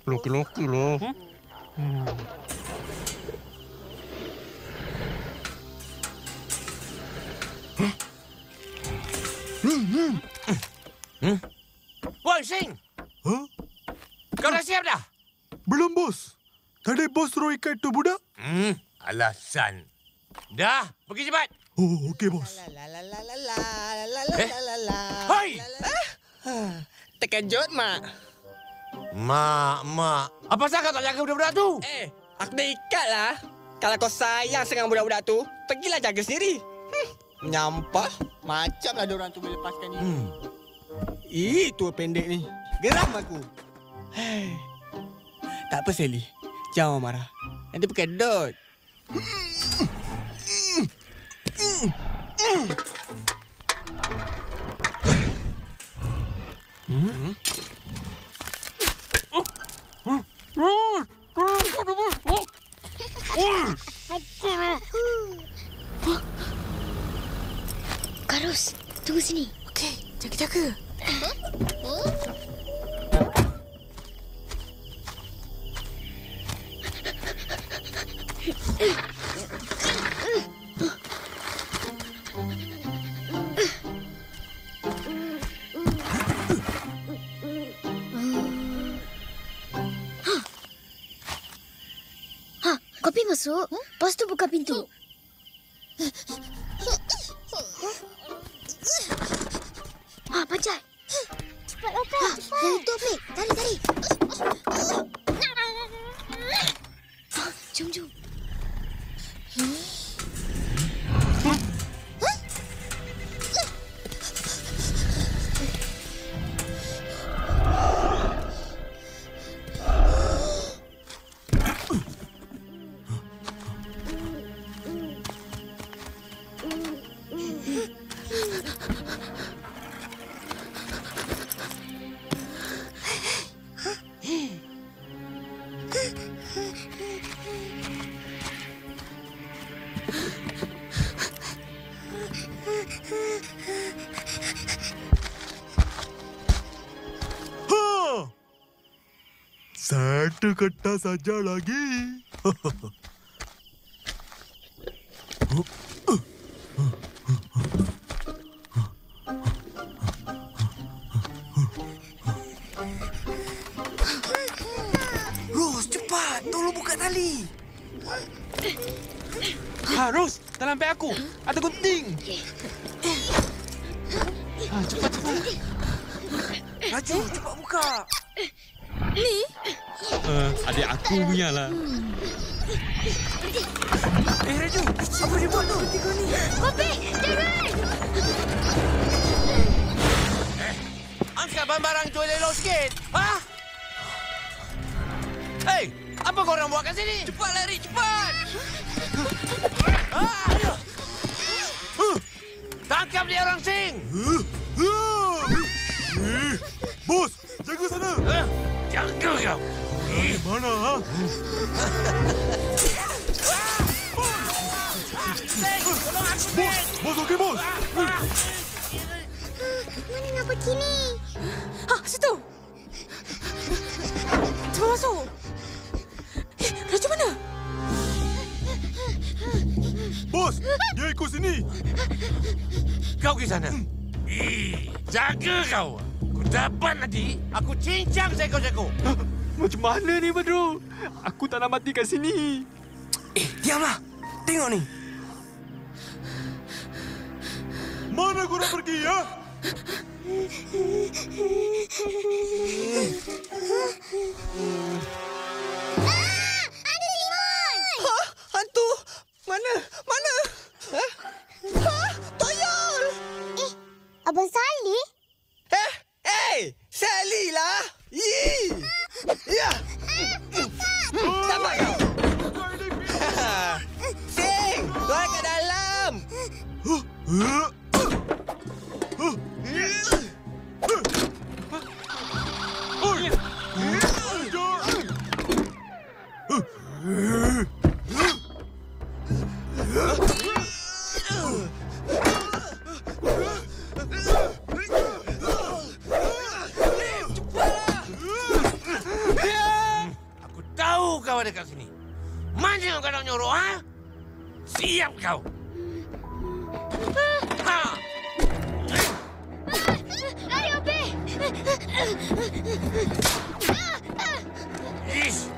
Laki-laki lah. Woi, Sing! Huh? Kau dah siap dah? Belum, bos. Tadi bos suruh ikat tu budak. Alasan. Dah, pergi cepat. Oh, okey, bos. Hoi! Terkejut, Mak. Mak. Apa pasal kau tak jaga budak-budak tu? Aku dah ikat lah. Kalau kau sayang dengan budak-budak tu, pergilah jaga sendiri. Menyampah. Macamlah diorang tu boleh lepaskan ni. Itu pendek ni. Geram aku. Tak apa, Sally. Jangan marah. Nanti berkedut. Karus, tunggu sini. Okey, jaga-jaga. Kopi masuk. Lepas tu buka pintu. Panjat. Cepat, Opa. Itu, Flik. Tarik. Jom. Satu kata saja lagi. Ros, cepat. Tolong buka tali. Ros, dalam beg aku. Ada gunting. Cepat. Raju, cepat buka. Ni? Adik aku punya lah. Raju, apa dia buat tu? Kopi, jangan! Angkat barang tu elok sikit. Hei, apa korang buat kat sini? Cepat lari, cepat! Aduh! Tangkap dia orang, Sing! Bos, jaga sana. Jaga kau! Mana, ha? Sing, tolong aku, Sing! Bos, okey, bos. Mana nak pergi ni? Situ. Cepat masuk. Raju mana? Bos, dia ikut sini. Kau ke sana. Jaga kau! Aku dapat nanti, aku cincang seekor-seekor. Macam mana ni, Badru? Aku tak nak mati kat sini. Diamlah. Tengok ni. Mana korang pergi, ya? Ada limon! Hantu. Mana? Toyol. Abang Salih? Sally lah. Ya. Sabar kau. Sing, keluar kat dalam. keluar dekat sini. Mana kau nak nyuruh, ha? Siap kau. Ha! Lari, Ope! Ish!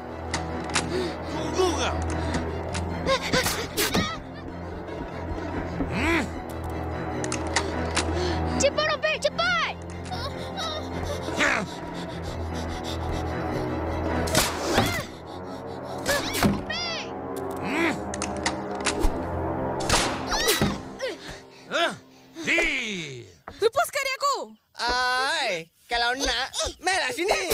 Tunggu kau. Cepat, Ope! Cepat! Lepaskan dia aku. Ai, kalau nak, mainlah sini.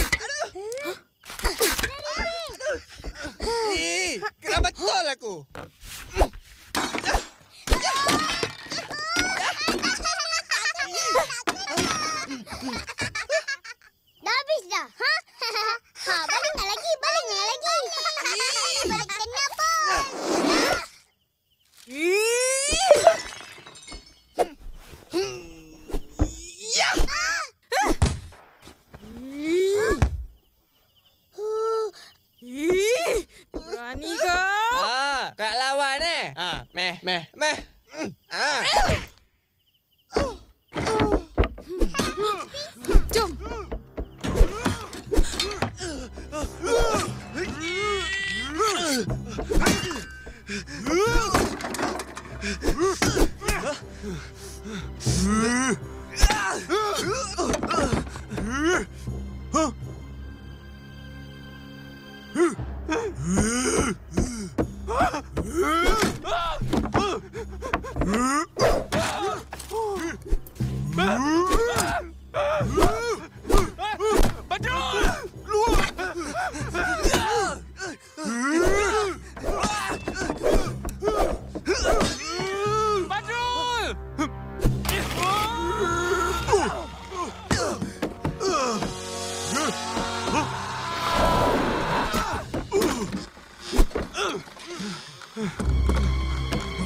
Kena betul aku. Dah habis dah, ha? Ha, balik nak lagi, balik nak lagi. Balik kena pun. Berani kau? Kau nak lawan meh. Jom.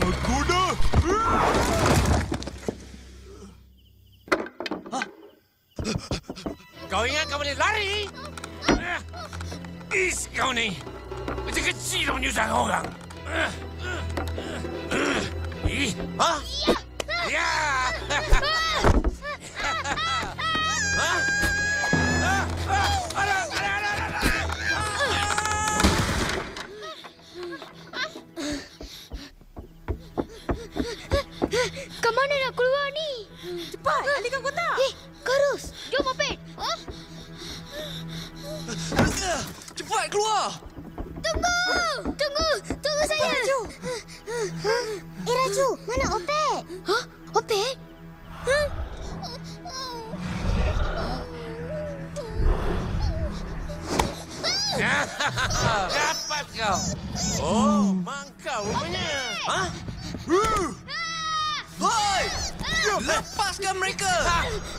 Aku dah. Kau ingat kau boleh lari? Is kau ni. Macam kecil menyusahkan orang. Ha? Ya! Ke mana nak keluar ni? Cepat, alihkan kotak. Karus, jom Ope. Cepat keluar. Tunggu saya. Raju. Raju, mana Ope? Ha? Ope? Dapat kau. Oh, mangkau rupanya. Ha? Hoi! Lepaskan mereka.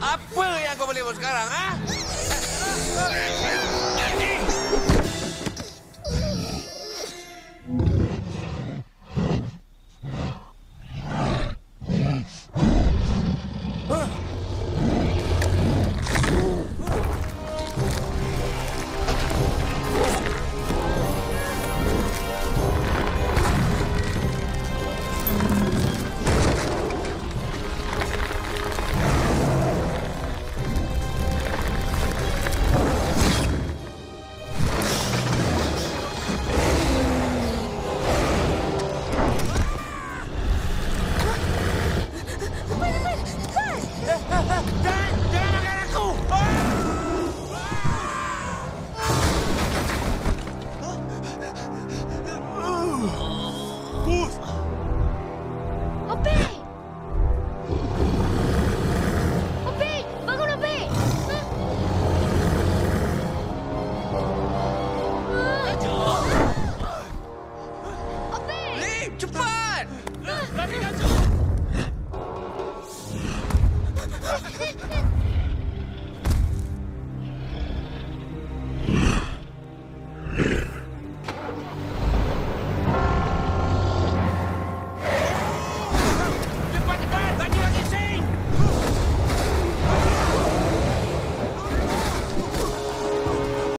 Apa yang kau boleh buat sekarang, ha?